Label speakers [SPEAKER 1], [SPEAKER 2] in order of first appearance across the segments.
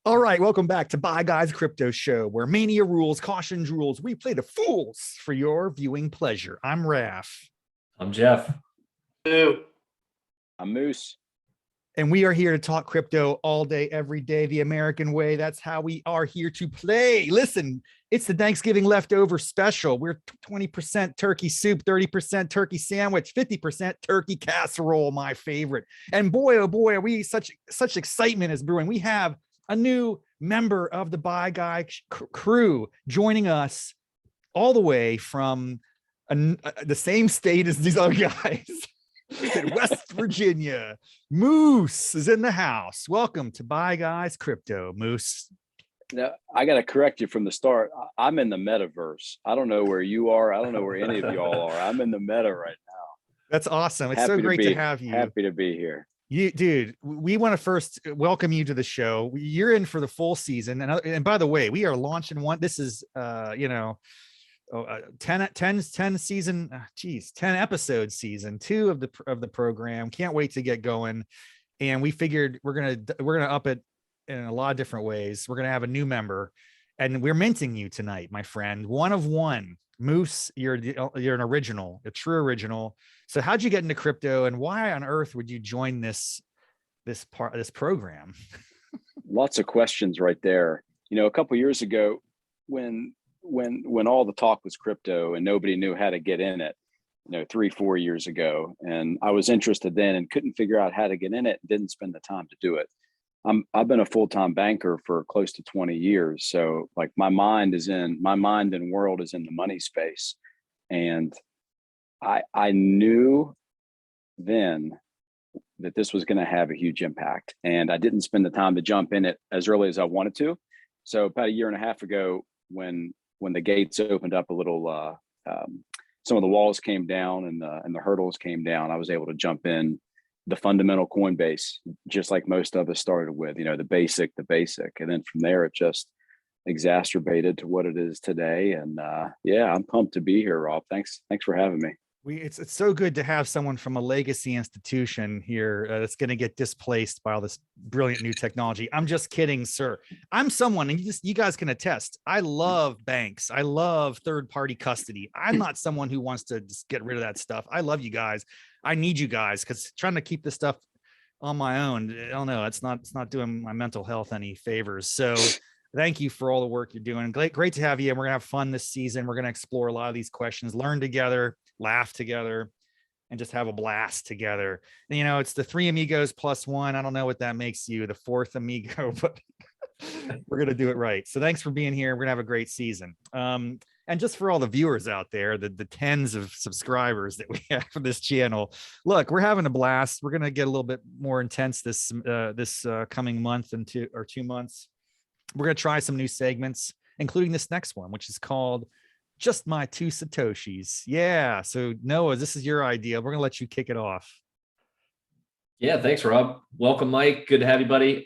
[SPEAKER 1] All right, welcome back to Bye Guys Crypto Show, where mania rules, cautions rules. We play the fools for your viewing pleasure. I'm Raff.
[SPEAKER 2] I'm Jeff.
[SPEAKER 3] I'm Moose.
[SPEAKER 1] And we are here to talk crypto all day, every day, the American way. That's how we are here to play. Listen, it's the Thanksgiving leftover special. We're 20% turkey soup, 30% turkey sandwich, 50% turkey casserole, my favorite. And boy, oh boy, are we such excitement is brewing. We have a new member of the Bye Guy crew joining us all the way from the same state as these other guys. In West Virginia. Moose is in the house. Welcome to Bye Guys Crypto, Moose.
[SPEAKER 3] Now, I got to correct you from the start. I'm in the metaverse. I don't know where you are. I don't know where any of y'all are. I'm in the meta right now.
[SPEAKER 1] That's awesome. It's so great to have you.
[SPEAKER 3] Happy to be here.
[SPEAKER 1] Dude, we want to first welcome you to the show. You're in for the full season. And by the way, we are launching one. This is, 10 episode season 2 of the program. Can't wait to get going. And we figured we're gonna up it in a lot of different ways. We're gonna have a new member, and we're minting you tonight, my friend. One of one. Moose, you're an original, a true original. So how'd you get into crypto, and why on earth would you join this program?
[SPEAKER 3] Lots of questions right there. A couple years ago, when all the talk was crypto and nobody knew how to get in it, 3-4 years ago, and I was interested then and couldn't figure out how to get in it and didn't spend the time to do it. I've been a full-time banker for close to 20 years. So like my mind and world is in the money space. And I knew then that this was going to have a huge impact, and I didn't spend the time to jump in it as early as I wanted to. So about a year and a half ago, when the gates opened up a little, some of the walls came down and the hurdles came down, I was able to jump in the fundamental Coinbase, just like most of us started with, the basic. And then from there, it just exacerbated to what it is today. And I'm pumped to be here, Rob. Thanks for having me.
[SPEAKER 1] It's so good to have someone from a legacy institution here that's going to get displaced by all this brilliant new technology. I'm just kidding, sir. I'm someone, and you guys can attest, I love banks. I love third-party custody. I'm not someone who wants to just get rid of that stuff. I love you guys. I need you guys, because trying to keep this stuff on my own, I don't know, it's not doing my mental health any favors. So thank you for all the work you're doing. Great to have you. And we're gonna have fun this season. We're gonna explore a lot of these questions, learn together, laugh together, and just have a blast together. And, it's the 3 amigos plus 1. I don't know what that makes you, the 4th amigo, but we're going to do it right. So thanks for being here. We're going to have a great season. And just for all the viewers out there, the tens of subscribers that we have for this channel, look, we're having a blast. We're going to get a little bit more intense this coming month and 2 months. We're going to try some new segments, including this next one, which is called Just My 2 Satoshis. Yeah. So Noah, this is your idea. We're going to let you kick it off.
[SPEAKER 2] Yeah. Thanks, Rob. Welcome, Mike. Good to have you, buddy.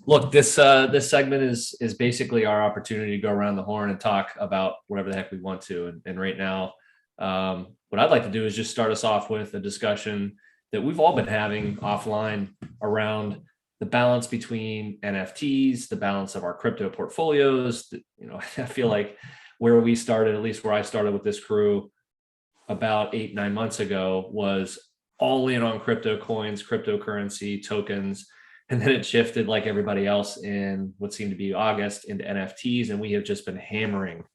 [SPEAKER 2] Look, this segment is basically our opportunity to go around the horn and talk about whatever the heck we want to. And right now, what I'd like to do is just start us off with a discussion that we've all been having offline around the balance between NFTs, the balance of our crypto portfolios. I feel like where we started, at least where I started with this crew about 8-9 months ago, was all in on crypto coins, cryptocurrency, tokens. And then it shifted like everybody else in what seemed to be August into NFTs. And we have just been hammering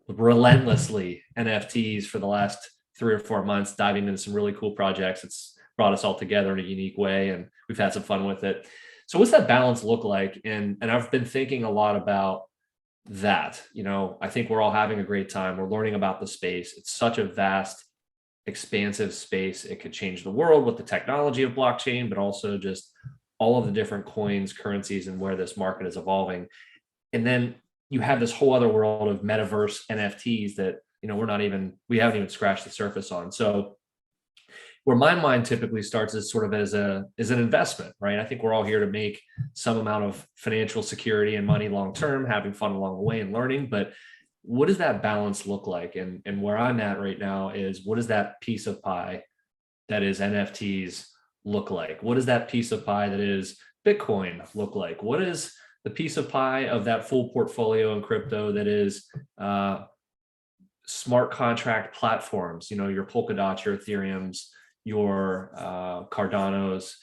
[SPEAKER 2] relentlessly NFTs for the last 3 or 4 months, diving into some really cool projects. It's brought us all together in a unique way, and we've had some fun with it. So what's that balance look like? And I've been thinking a lot about that. I think we're all having a great time. We're learning about the space. It's such a vast, expansive space. It could change the world with the technology of blockchain, but also just all of the different coins, currencies, and where this market is evolving. And then you have this whole other world of metaverse NFTs that, we haven't even scratched the surface on. So where my mind typically starts is sort of as an investment, right? I think we're all here to make some amount of financial security and money long-term, having fun along the way and learning. But what does that balance look like? And where I'm at right now is, what does that piece of pie that is NFTs look like? What is that piece of pie that is Bitcoin look like? What is the piece of pie of that full portfolio in crypto that is smart contract platforms, your Polkadot, your Ethereums, your Cardanos.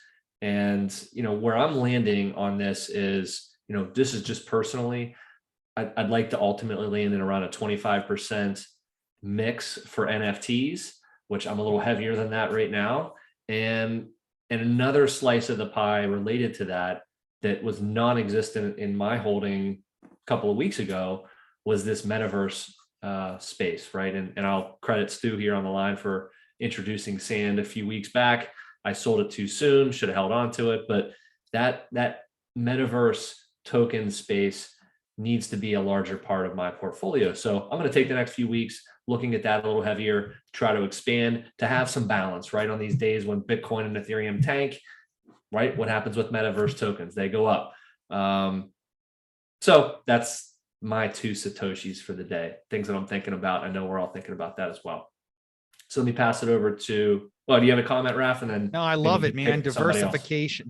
[SPEAKER 2] And, where I'm landing on this is, this is just personally, I'd like to ultimately land in around a 25% mix for NFTs, which I'm a little heavier than that right now. And another slice of the pie related to that was non-existent in my holding a couple of weeks ago was this metaverse space, right? And I'll credit Stu here on the line for introducing Sand a few weeks back. I sold it too soon, should have held on to it, but that metaverse token space needs to be a larger part of my portfolio. So I'm going to take the next few weeks looking at that a little heavier, try to expand, to have some balance, right? On these days when Bitcoin and Ethereum tank, right? What happens with metaverse tokens? They go up. So that's my 2 Satoshis for the day, things that I'm thinking about. I know we're all thinking about that as well. So let me pass it over to, well, do you have a comment, Raff? And then
[SPEAKER 1] no, I love it, man. Diversification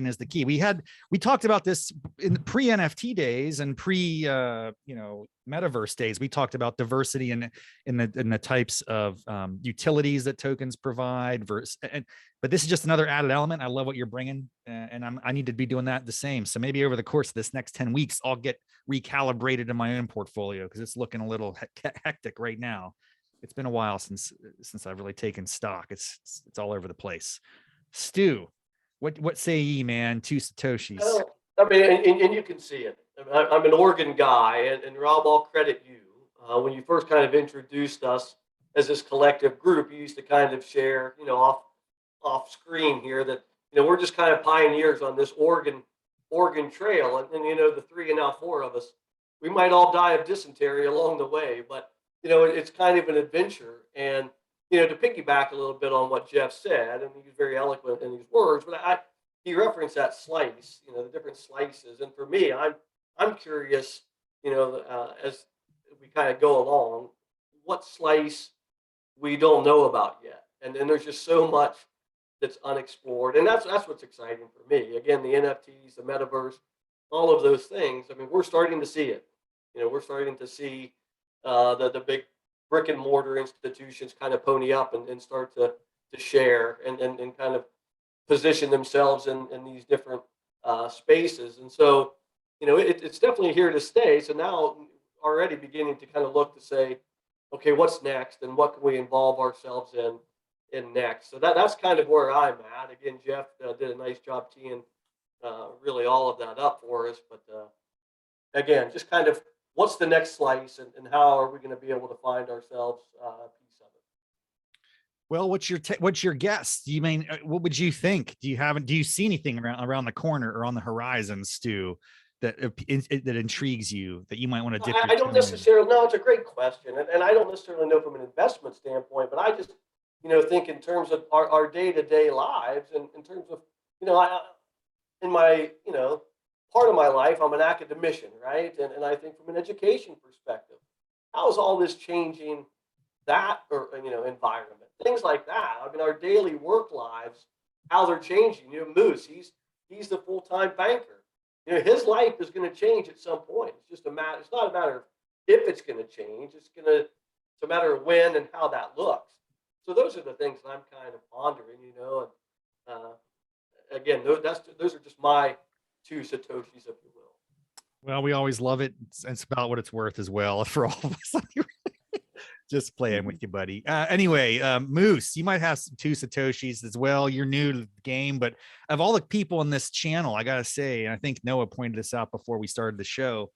[SPEAKER 1] is the key. We talked about this in pre NFT days and pre metaverse days. We talked about diversity in the types of utilities that tokens provide but this is just another added element. I love what you're bringing, and I need to be doing that the same. So maybe over the course of this next 10 weeks, I'll get recalibrated in my own portfolio because it's looking a little hectic right now. It's been a while since I've really taken stock. It's all over the place. Stu, what say ye, man? 2 Satoshis.
[SPEAKER 4] Well, I mean, and you can see it. I'm an Oregon guy, and Rob, I'll credit you. When you first kind of introduced us as this collective group, you used to kind of share, off screen here that, we're just kind of pioneers on this Oregon trail. And the 3 and now 4 of us, we might all die of dysentery along the way, but it's kind of an adventure. And, to piggyback a little bit on what Jeff said, and he was very eloquent in his words, but he referenced that slice, the different slices. And for me, I'm curious, as we kind of go along, what slice we don't know about yet. And then there's just so much that's unexplored. And that's what's exciting for me. Again, the NFTs, the metaverse, all of those things. I mean, we're starting to see it. We're starting to see the big brick and mortar institutions kind of pony up and start to share and kind of position themselves in these different spaces. And so, it's definitely here to stay. So now already beginning to kind of look to say, okay, what's next and what can we involve ourselves in next? So that's kind of where I'm at. Again, Jeff did a nice job teeing really all of that up for us. But again, just kind of what's the next slice and how are we going to be able to find ourselves a piece of it?
[SPEAKER 1] Well, what's your guess? Do you mean, what would you think? Do you see anything around the corner or on the horizon, Stu, that intrigues you that you might want to dip?
[SPEAKER 4] I don't necessarily know. It's a great question. And I don't necessarily know from an investment standpoint, but I just, think in terms of our day-to-day lives and in terms of, in my, part of my life, I'm an academician, right? And I think from an education perspective, how is all this changing that or environment? Things like that. I mean, our daily work lives, how they're changing. Moose, he's the full-time banker. His life is going to change at some point. It's just it's not a matter of if it's going to change. It's a matter of when and how that looks. So those are the things that I'm kind of pondering, and again, those are just my 2 Satoshis, if you will.
[SPEAKER 1] Well, we always love it. It's about what it's worth as well for all of us. Just playing with you, buddy. Anyway, Moose, you might have some 2 Satoshis as well. You're new to the game, but of all the people in this channel, I gotta say, and I think Noah pointed this out before we started the show,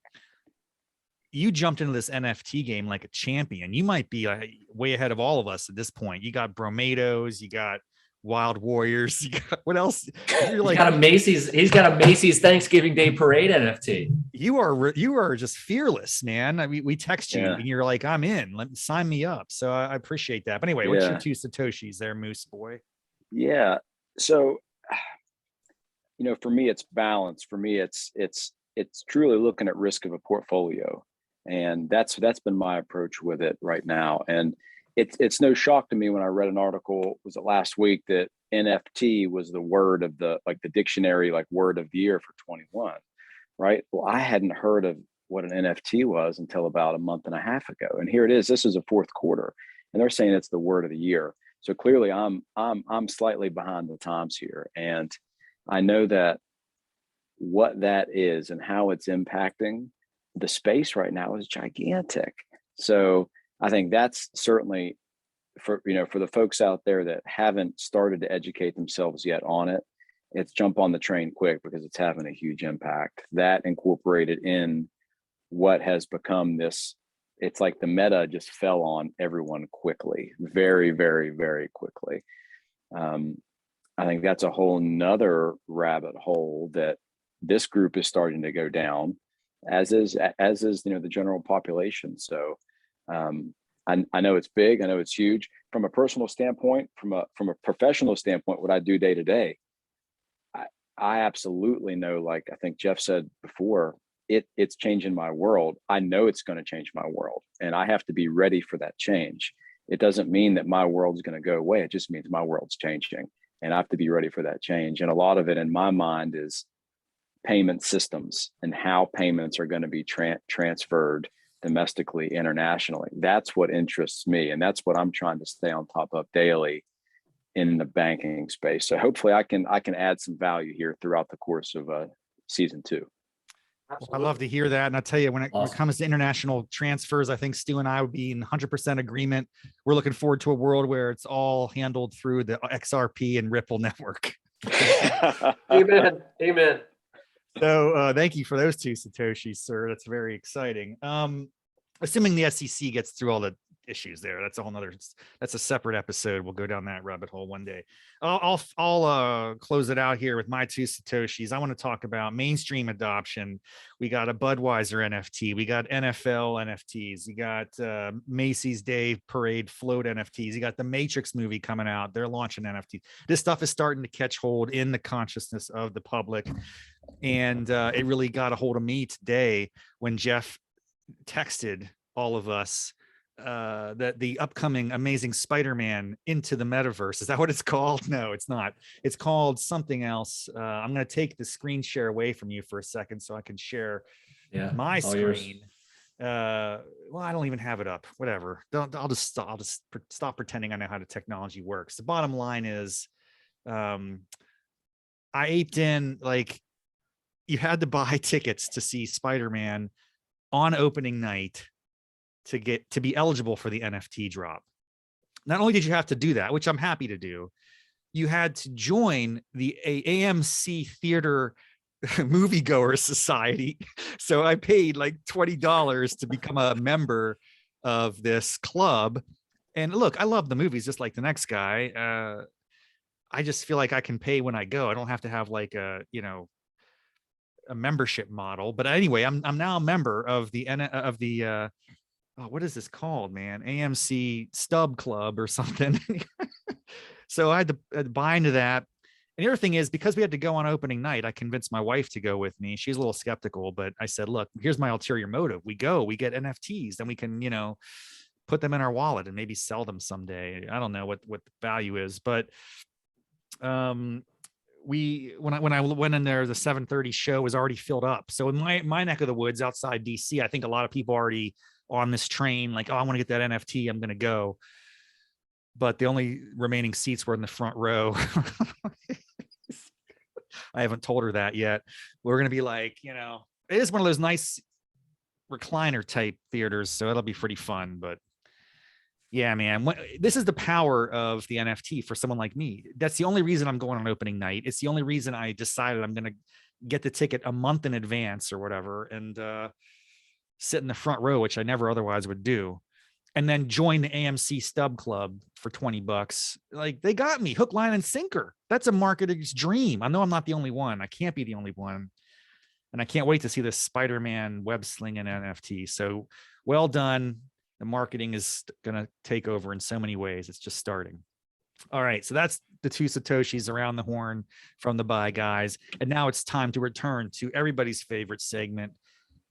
[SPEAKER 1] you jumped into this NFT game like a champion. You might be way ahead of all of us at this point. You got Bromados, you got Wild Warriors, you got what else? You're like,
[SPEAKER 2] he's got a Macy's Thanksgiving Day Parade NFT.
[SPEAKER 1] You are just fearless, man. I mean, we text you and you're like, I'm in. Sign me up. So I appreciate that. But anyway, what's your 2 Satoshis there, Moose boy?
[SPEAKER 3] Yeah. So, for me, it's balance. For me, it's truly looking at risk of a portfolio. And that's been my approach with it right now. And it's no shock to me when I read an article, was it last week, that NFT was the word of the dictionary, like word of the year for 21, right? Well, I hadn't heard of what an NFT was until about a month and a half ago. And here it is. This is a fourth quarter, and they're saying it's the word of the year. So clearly I'm slightly behind the times here. And I know that what that is and how it's impacting the space right now is gigantic. So I think that's certainly for the folks out there that haven't started to educate themselves yet on it, it's jump on the train quick, because it's having a huge impact. That incorporated in what has become this, it's like the meta just fell on everyone quickly, very, very, very quickly. I think that's a whole nother rabbit hole that this group is starting to go down, as is the general population. So I know it's big, I know it's huge. From a personal standpoint, from a professional standpoint, what I do day to day, I absolutely know, like I think Jeff said before, it's changing my world. I know it's going to change my world, and I have to be ready for that change. It doesn't mean that my world's going to go away. It just means my world's changing, and I have to be ready for that change. And a lot of it in my mind is payment systems and how payments are going to be transferred domestically, internationally. That's what interests me, and that's what I'm trying to stay on top of daily in the banking space. So hopefully I can add some value here throughout the course of season 2.
[SPEAKER 1] Well, I love to hear that. And I tell you, when it comes to international transfers, I think Stu and I would be in 100% agreement. We're looking forward to a world where it's all handled through the XRP and Ripple network.
[SPEAKER 4] Amen. Amen.
[SPEAKER 1] So thank you for those 2 Satoshis, sir. That's very exciting. Assuming the SEC gets through all the issues there, that's a separate episode. We'll go down that rabbit hole one day. I'll close it out here with my 2 Satoshis. I want to talk about mainstream adoption. We got a Budweiser NFT. We got NFL NFTs. You got Macy's Day Parade float NFTs. You got the Matrix movie coming out. They're launching NFTs. This stuff is starting to catch hold in the consciousness of the public. And it really got a hold of me today when Jeff texted all of us that the upcoming Amazing Spider-Man Into the Metaverse, is that what it's called? No, it's not. It's called something else. I'm going to take the screen share away from you for a second so I can share my screen. Well, I don't even have it up. Whatever. I'll just stop pretending I know how the technology works. The bottom line is, I aped in, like, you had to buy tickets to see Spider-Man on opening night to be eligible for the NFT drop. Not only did you have to do that, which I'm happy to do, you had to join the AMC Theater Moviegoer Society. So I paid like $20 to become a member of this club. And look, I love the movies just like the next guy. I just feel like I can pay when I go. I don't have to have like a membership model. But anyway, I'm now a member of the what is this called, man? AMC Stub Club or something. So I had to buy into that. And the other thing is, because we had to go on opening night, I convinced my wife to go with me. She's a little skeptical, but I said, look, here's my ulterior motive. We get NFTs, then we can, put them in our wallet and maybe sell them someday. I don't know what the value is, but when I went in there, the 7:30 show was already filled up. So in my neck of the woods outside DC, I think a lot of people already on this train, like, oh, I want to get that NFT, I'm going to go. But the only remaining seats were in the front row. I haven't told her that yet. We're going to be like, it is one of those nice recliner type theaters, so it'll be pretty fun. But yeah, man, this is the power of the NFT for someone like me. That's the only reason I'm going on opening night. It's the only reason I decided I'm going to get the ticket a month in advance or whatever, and sit in the front row, which I never otherwise would do, and then join the AMC Stub Club for $20. Like, they got me hook, line, and sinker. That's a marketer's dream. I know I'm not the only one. I can't be the only one. And I can't wait to see this Spider-Man web slinging NFT. So well done. The marketing is going to take over in so many ways. It's just starting. All right. So that's the 2 Satoshis around the horn from the Buy Guys. And now it's time to return to everybody's favorite segment.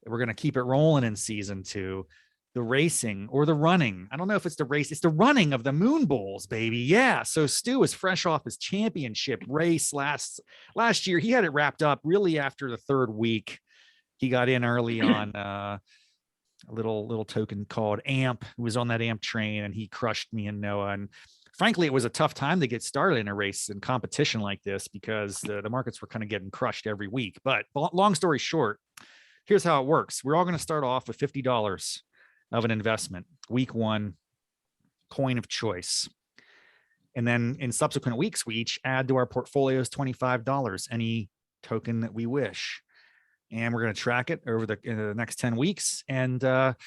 [SPEAKER 1] We're going to keep it rolling in season 2. the racing or the running. I don't know if it's the race. It's the running of the MoonBulls, baby. Yeah. So Stu is fresh off his championship race last year. He had it wrapped up really after the third week. He got in early on a little token called Amp, who was on that Amp train, and he crushed me and Noah. And frankly, it was a tough time to get started in a race and competition like this because the markets were kind of getting crushed every week. But long story short, here's how it works. We're all going to start off with $50 of an investment, week one, coin of choice. And then in subsequent weeks, we each add to our portfolios $25, any token that we wish. And we're going to track it over the next 10 weeks. And at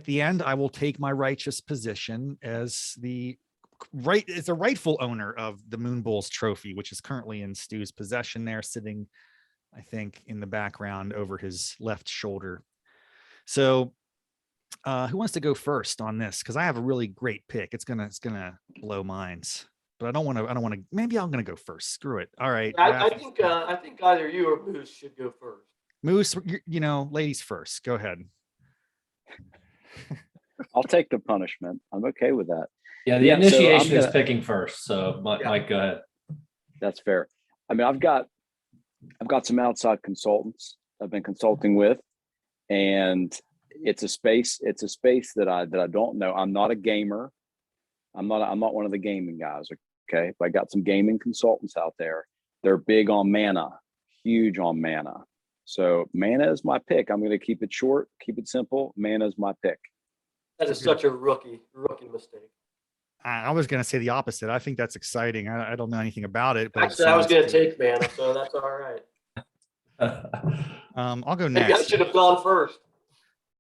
[SPEAKER 1] the end, I will take my righteous position as the rightful owner of the MoonBulls trophy, which is currently in Stu's possession there, sitting, I think, in the background over his left shoulder. So who wants to go first on this? Because I have a really great pick. It's gonna blow minds, but I don't want to. Maybe I'm gonna go first. Screw it. All right.
[SPEAKER 4] I think either you or Moose should go first.
[SPEAKER 1] Moose, ladies first. Go ahead.
[SPEAKER 3] I'll take the punishment. I'm okay with that.
[SPEAKER 2] Yeah, the initiation is picking first. So Mike, go ahead. That's
[SPEAKER 3] fair. I mean, I've got some outside consultants I've been consulting with, and it's a space that I don't know. I'm not a gamer. I'm not one of the gaming guys. Okay. But I got some gaming consultants out there. They're big on mana, huge on mana. So mana is my pick. I'm going to keep it short, keep it simple. Mana is my pick.
[SPEAKER 4] That is such a rookie mistake.
[SPEAKER 1] I was going to say the opposite. I think that's exciting. I don't know anything about it, but
[SPEAKER 4] actually, I was going to take mana, so that's all right.
[SPEAKER 1] I'll go next.
[SPEAKER 4] Maybe I should have gone first.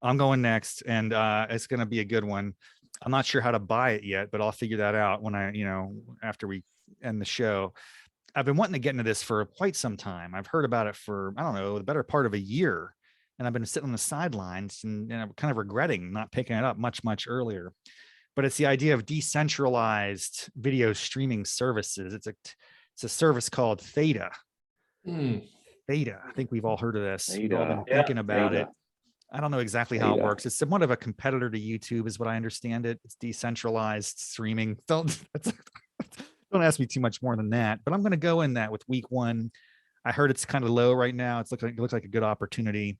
[SPEAKER 1] I'm going next, and it's going to be a good one. I'm not sure how to buy it yet, but I'll figure that out when after we end the show. I've been wanting to get into this for quite some time. I've heard about it for, I don't know, the better part of a year. And I've been sitting on the sidelines and I'm kind of regretting not picking it up much earlier. But it's the idea of decentralized video streaming services. It's a service called Theta. Theta. I think we've all heard of this. We've all been thinking about it. I don't know exactly how it works. It's somewhat of a competitor to YouTube is what I understand it. It's decentralized streaming. Don't ask me too much more than that, but I'm going to go in that with week one. I heard it's kind of low right now. It looks like a good opportunity.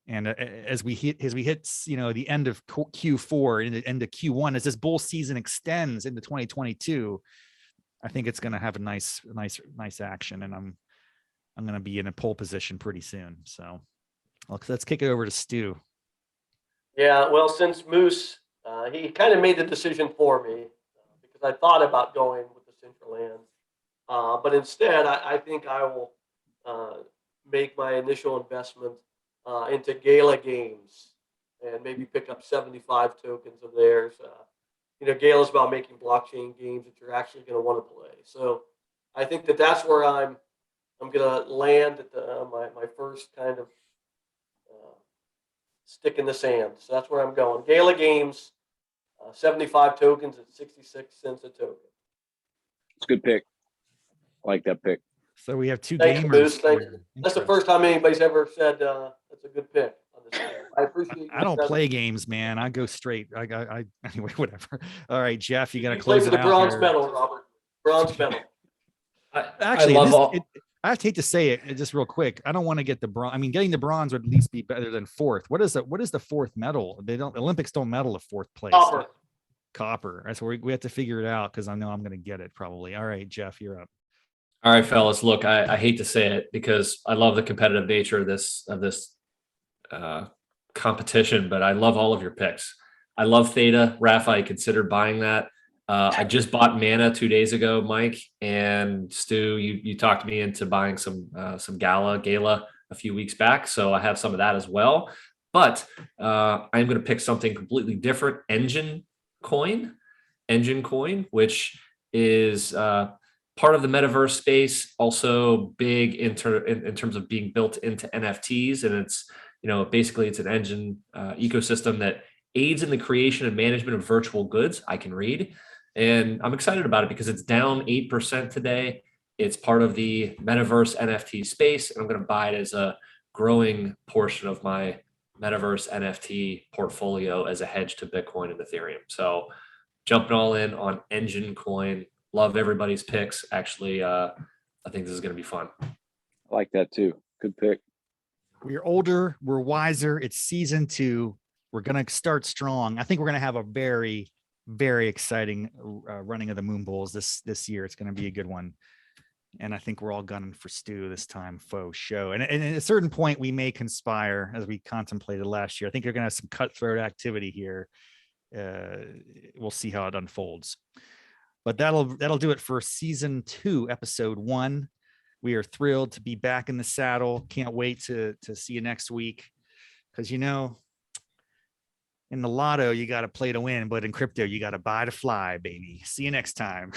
[SPEAKER 1] And as we hit, the end of Q4 and the end of Q1, as this bull season extends into 2022, I think it's going to have a nice action. And I'm going to be in a pole position pretty soon. So let's kick it over to Stu.
[SPEAKER 4] Yeah, well, since Moose, he kind of made the decision for me because I thought about going with the Central Land, but instead, I think I will make my initial investment into Gala Games and maybe pick up 75 tokens of theirs. Gala is about making blockchain games that you're actually going to want to play. So I think that's where I'm going to land at my first kind of stick in the sand. So that's where I'm going. Gala Games, 75 tokens at 66 cents a token.
[SPEAKER 3] It's a good pick. I like that pick.
[SPEAKER 1] So we have two
[SPEAKER 4] Thanks,
[SPEAKER 1] gamers.
[SPEAKER 4] Moose. Thank you. That's the first time anybody's ever said that's a good pick on this channel. I appreciate.
[SPEAKER 1] I don't play games, man. I go straight. I anyway, whatever. All right, Jeff, you got to close it out.
[SPEAKER 4] The bronze medal, Robert. Bronze medal.
[SPEAKER 1] Actually, I hate to say it, just real quick. I don't want to get the bronze. I mean, getting the bronze would at least be better than fourth. What is the fourth medal? Olympics don't medal a fourth place. Copper. That's where we have to figure it out because I know I'm going to get it probably. All right, Jeff, you're up.
[SPEAKER 2] All right, fellas. Look, I hate to say it because I love the competitive nature of this competition, but I love all of your picks. I love Theta. Raff, I considered buying that. I just bought Mana 2 days ago, Mike, and Stu, you talked me into buying some Gala a few weeks back, so I have some of that as well. But I'm going to pick something completely different. Engine Coin, which is part of the metaverse space, also big in terms of being built into NFTs, and it's basically it's an engine ecosystem that aids in the creation and management of virtual goods. I can read. And I'm excited about it because it's down 8% today. It's part of the metaverse NFT space, and I'm going to buy it as a growing portion of my metaverse NFT portfolio as a hedge to Bitcoin and Ethereum. So jumping all in on Engine Coin. Love everybody's picks. Actually, I think this is going to be fun.
[SPEAKER 3] I like that too. Good pick.
[SPEAKER 1] We're older, we're wiser. It's season 2. We're going to start strong. I think we're going to have a very, very exciting running of the MoonBulls this year. It's going to be a good one. And I think we're all gunning for Stu this time, faux show. And at a certain point, we may conspire, as we contemplated last year. I think you're going to have some cutthroat activity here. We'll see how it unfolds. But that'll do it for season 2, episode 1. We are thrilled to be back in the saddle. Can't wait to see you next week. Because, in the lotto, you got to play to win. But in crypto, you got to buy to fly, baby. See you next time.